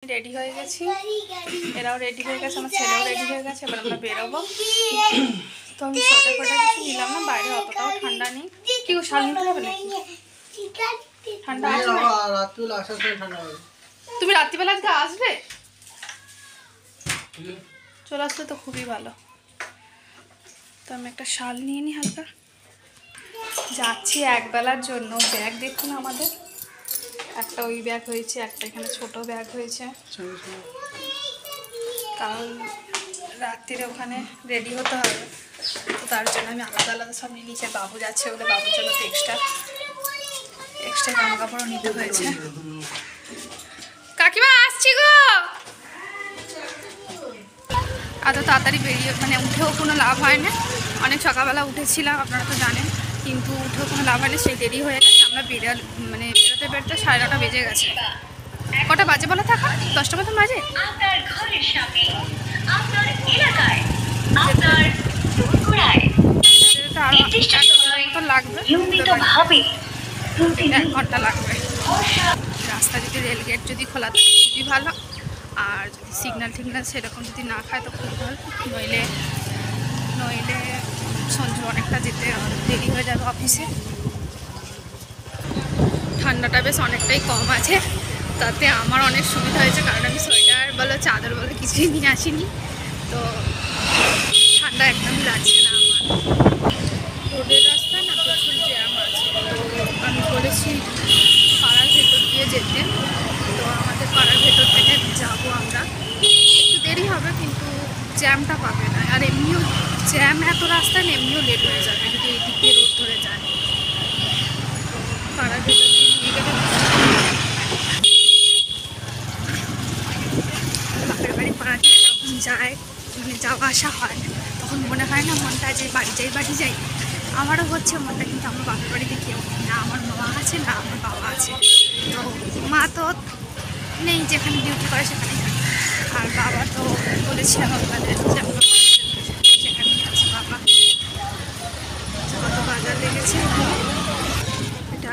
Ready হয়ে গেছি, এরাও রেডি হয়ে গেছে, আমার ছেলেও রেডি হয়ে গেছে। এবার আমরা বেরোবো। তো আমি সোয়েটার ফোটা কিছু নিলাম না, বাইরে অতটাও ঠান্ডা নেই। কি শাল নিতে হবে নাকি? ঠান্ডা আসবে? তুমি রাত্রিবেলা আজকে আসবে? চলে আসলে তো খুবই ভালো। তো আমি একটা শাল নিয়ে নিই হালকা। যাচ্ছি একবেলার জন্য। ব্যাগ দেখুন আমাদের, একটা ওই ব্যাগ হয়েছে, একটা এখানে ছোট ব্যাগ হয়েছে, কারণ রাত্রিরে ওখানে রেডি হতে হবে। তো তার জন্য আমি আলাদা আলাদা সব নিয়ে নিয়েছি। বাবু যাচ্ছে বলে বাবুর জন্য তো এক্সট্রা জামা কাপড়ও নিতে হয়েছে। কাকিমা আসছি গো। এত তাড়াতাড়ি বেরিয়ে উঠেও কোনো লাভ হয় না। অনেক সকালবেলা উঠেছিলাম, আপনারা তো জানেন, কিন্তু উঠেও কোনো লাভ হয় না। সেই দেরি হয়ে গেছে। আমরা বেরোতে 9:30 বেজে গেছে। কটা বাজে বলে থাকা? 10টা মতন বাজে। লাগবে, 1 ঘন্টা লাগবে। রাস্তা যদি রেলগেট যদি খোলা থাকে খুবই ভালো, আর যদি সিগন্যাল সেরকম যদি না খায় তো খুব ভালো। নইলে সঞ্জু অনেকটা যেতে দেরি হয়ে যাবে অফিসে। ঠান্ডাটা বেশ অনেকটাই কম আছে, তাতে আমার অনেক সুবিধা হয়েছে, কারণ আমি সোয়েটার বলো চাদর বলো কিছুই নিয়ে আসিনি। তো ঠান্ডা একদমই লাগছে না আমার। রোডের রাস্তায় না প্রচুর জ্যাম আছে। তো আমি বলেছি পাড়ার ভেতর দিয়ে যেতে। তো আমাদের পাড়ার ভেতর থেকে যাবো আমরা, একটু দেরি হবে কিন্তু জ্যামটা পাবে না। আর এমনিও জ্যাম এত রাস্তায় না, এমনিও লেট হয়ে যাবে যদি এই দিক দিয়ে রোড ধরে যায়। পাড়ার ভেতর দিয়ে নিয়ে গেলে বাপের বাড়ি পাড়া দিয়ে যখন যায়, যাওয়া আসা হয়, তখন মনে হয় না মনটা যে বাড়ি যাই। আমারও হচ্ছে মনটা, কিন্তু আমার বাপের বাড়িতে কেউ না, আমার মা আছে না আমার বাবা আছে। তো মা তো নেই, যেখানে ডিউটি করে সেখানেই থাকে। আর বাবা তো বলেছিলাম আপনাদের সেখানেই আছে বাবা। কত বাজার লেগেছে, এটা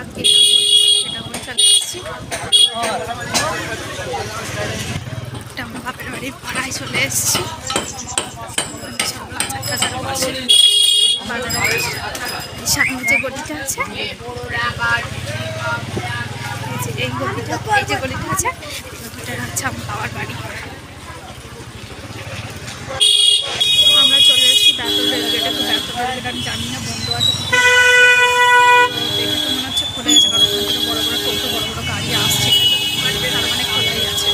চলে এসেছি। এটা আমার বাপের বাড়ির পাড়ায় চলে এসেছি। সামনে যে গলিটা আছে, এই গলিটা আছে, এই গলিটা হচ্ছে আমার বাবার বাড়ি। আমরা চলে এসেছি ব্যাতল রেলগেটে। তো ব্যাতল রেলগেট আমি জানি না বন্ধ আছে, দেখে তো মনে হচ্ছে খুলে গেছে, কারণ ওখান থেকে বড় বড় গাড়ি আসছে, তার মানে খোলাই আছে।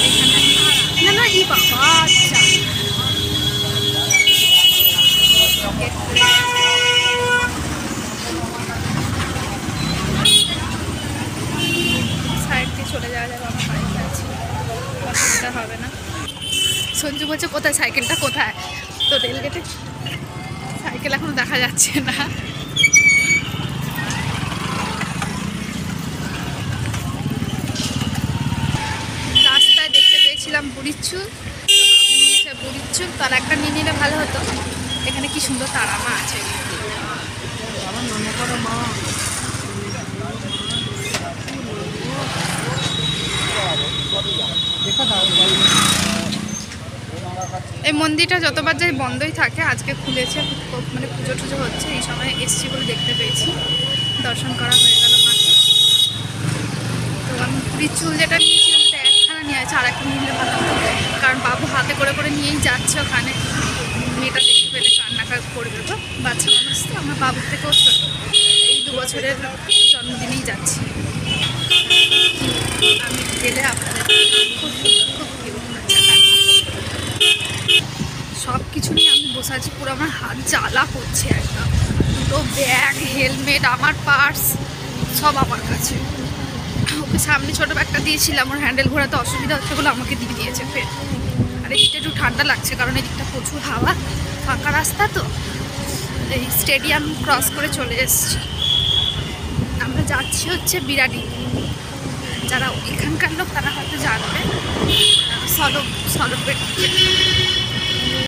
এখানে না এই বাবা আচ্ছা সাইড দিয়ে চলে যাওয়া যাবে, আমার বাড়িতে আছে, অসুবিধা হবে না। সঞ্জু বলছে কোথায় সাইকেলটা কোথায়? তো রেলগেটে সাইকেল এখনো দেখা যাচ্ছে না। রাস্তায় দেখতে পেয়েছিলাম বুড়ির চুল, নিয়েছে বুড়ির চুল, তার একটা নিয়ে নিলে ভালো হতো। এখানে কি সুন্দর তারা মা আছে। এই মন্দিরটা যতবার যাই বন্ধই থাকে, আজকে খুলেছে, পুজো টুজো হচ্ছে, এই সময় এসছি বলে দেখতে পেয়েছি। দর্শন করা হয়ে গেল মাকে। তো আমি পুরীর চুল যেটা নিয়েছিলাম সেটা একখানা নিয়ে আছে, আর একটা নিলে ভালো হতো, কারণ বাবু হাতে করে নিয়েই যাচ্ছে ওখানে। মেয়েটা দেখতে পেলে কান্নাকা করবে, তো বাচ্চা মানুষ তো, আমার বাবুর থেকেও ছোট, এই 2 বছরের জন্মদিনেই যাচ্ছি। আমি গেলে আপনাদের খুব সব কিছু নিয়ে আমি বসে আছি, পুরো আমার হাত জ্বালা করছে একদম। 2টো ব্যাগ, হেলমেট, আমার পার্স সব আমার কাছে। ওকে সামনে ছোটো ব্যাগটা দিয়েছিলাম, আমার হ্যান্ডেল ঘোরাতে অসুবিধা হচ্ছে বলে আমাকে দিয়ে দিয়েছে ফের। আর এদিকটা একটু ঠান্ডা লাগছে, কারণ এদিকটা প্রচুর হাওয়া, ফাঁকা রাস্তা তো। এই স্টেডিয়াম ক্রস করে চলে এসেছি। আমরা যাচ্ছি হচ্ছে বিরাটি। যারা এখানকার লোক তারা হয়তো জানবে, সলবেট।